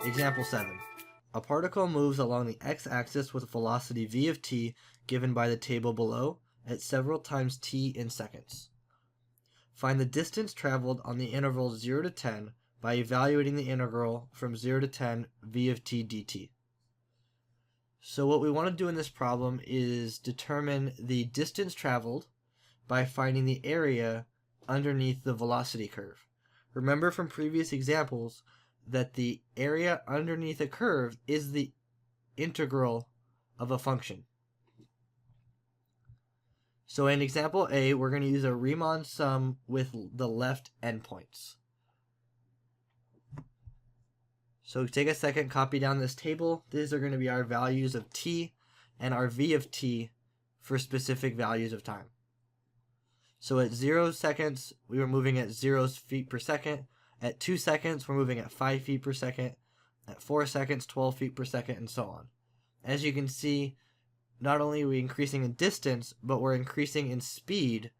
Example 7. A particle moves along the x-axis with a velocity v of t given by the table below at several times t in seconds. Find the distance traveled on the interval 0 to 10 by evaluating the integral from 0 to 10 v of t dt. So what we want to do in this problem is determine the distance traveled by finding the area underneath the velocity curve. Remember from previous examples that the area underneath a curve is the integral of a function. So in example A, we're going to use a Riemann sum with the left endpoints. So take a second, copy down this table. These are going to be our values of t and our v of t for specific values of time. So at 0 seconds, we were moving at 0 feet per second. At 2 seconds, we're moving at 5 feet per second. At 4 seconds, 12 feet per second, and so on. As you can see, not only are we increasing in distance, but we're increasing in speed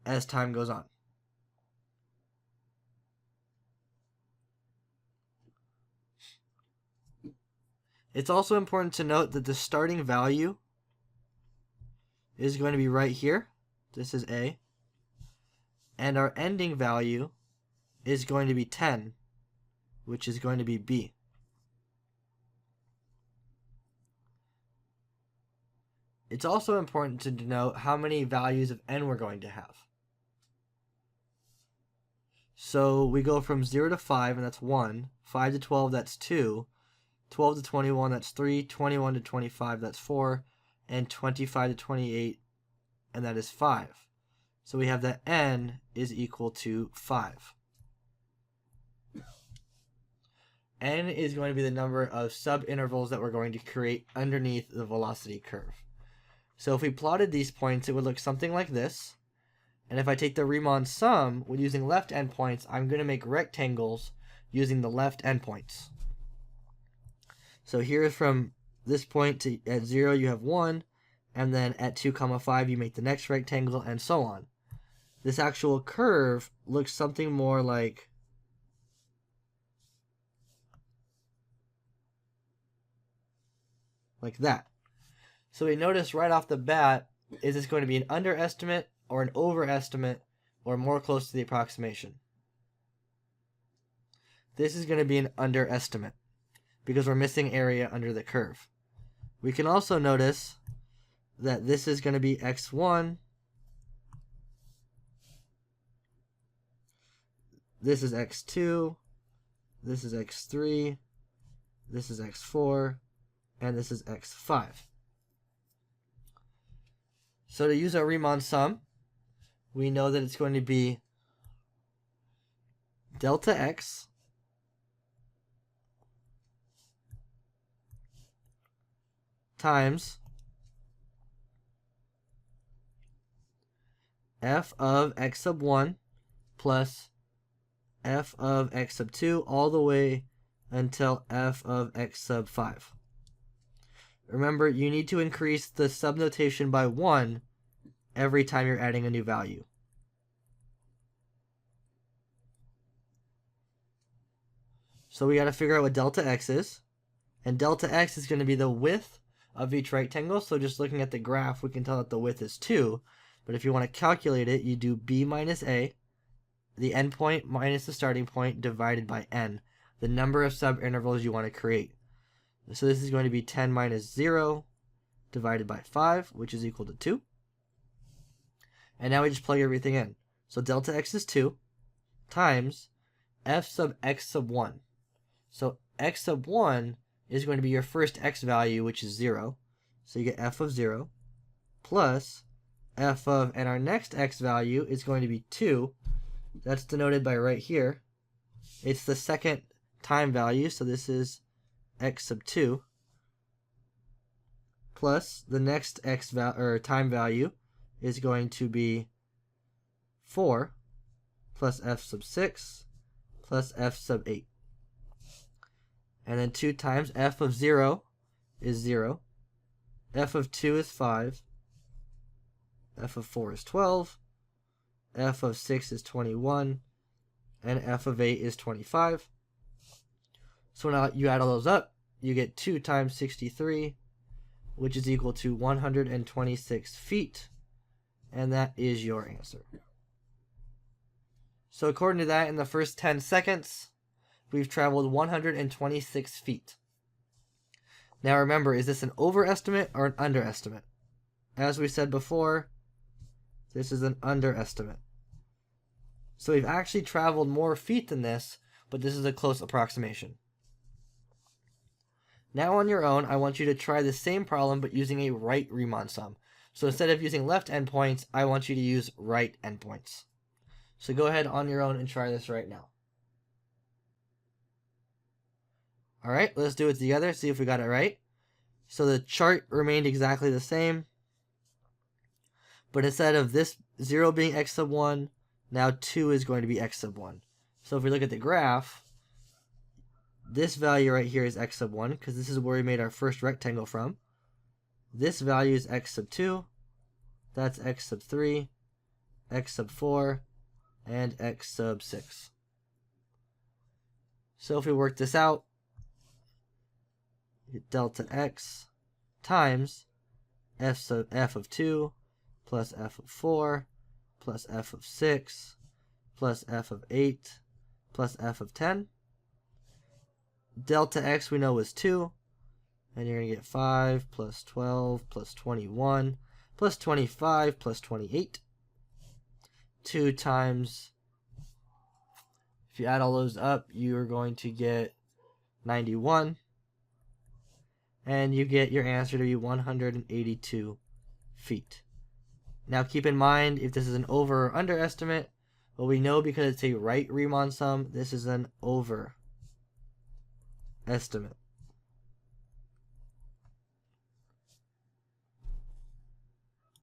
as time goes on. It's also important to note that the starting value is going to be right here. This is A. And our ending value is going to be 10, which is going to be B. It's also important to denote how many values of n we're going to have. So we go from 0 to 5, and that's 1. 5 to 12, that's 2. 12 to 21, that's 3. 21 to 25, that's 4. And 25 to 28, and that is 5. So we have that n is equal to 5. N is going to be the number of subintervals that we're going to create underneath the velocity curve. So if we plotted these points, it would look something like this. And if I take the Riemann sum with using left endpoints, I'm going to make rectangles using the left endpoints. So here's from this point to at 0 you have 1, and then at 2, 5 you make the next rectangle, and so on. This actual curve looks something more like that. So we notice right off the bat, is this going to be an underestimate or an overestimate or more close to the approximation? This is going to be an underestimate because we're missing area under the curve. We can also notice that this is going to be x1, this is x2, this is x3, this is x4, and this is x5. So to use our Riemann sum, we know that it's going to be delta x times f of x sub 1 plus f of x sub 2 all the way until f of x sub 5. Remember, you need to increase the subnotation by 1 every time you're adding a new value. So we got to figure out what delta x is. And delta x is going to be the width of each rectangle. So just looking at the graph, we can tell that the width is 2. But if you want to calculate it, you do b minus a, the endpoint minus the starting point, divided by n, the number of subintervals you want to create. So this is going to be 10 minus 0 divided by 5, which is equal to 2. And now we just plug everything in. So delta x is 2 times f sub x sub 1. So x sub 1 is going to be your first x value, which is 0. So you get f of 0 plus f of, and our next x value is going to be 2. That's denoted by right here. It's the second time value, so this is x sub 2 plus the next x time value is going to be 4 plus f sub 6 plus f sub 8. And then 2 times f of 0 is 0. F of 2 is 5. F of 4 is 12. F of 6 is 21. And f of 8 is 25. So now you add all those up, you get 2 times 63, which is equal to 126 feet. And that is your answer. So according to that, in the first 10 seconds, we've traveled 126 feet. Now remember, is this an overestimate or an underestimate? As we said before, this is an underestimate. So we've actually traveled more feet than this, but this is a close approximation. Now on your own, I want you to try the same problem but using a right Riemann sum. So instead of using left endpoints, I want you to use right endpoints. So go ahead on your own and try this right now. Alright, let's do it together, see if we got it right. So the chart remained exactly the same, but instead of this 0 being x sub 1, now 2 is going to be x sub 1. So if we look at the graph, this value right here is x sub 1, because this is where we made our first rectangle from. This value is x sub 2, that's x sub 3, x sub 4, and x sub 6. So if we work this out, delta x times f of 2 plus f of 4 plus f of 6 plus f of 8 plus f of 10. Delta x we know is 2, and you're going to get 5 plus 12 plus 21 plus 25 plus 28. 2 times, if you add all those up, you're going to get 91. And you get your answer to be 182 feet. Now keep in mind, if this is an over or underestimate, well, we know because it's a right Riemann sum, this is an over estimate.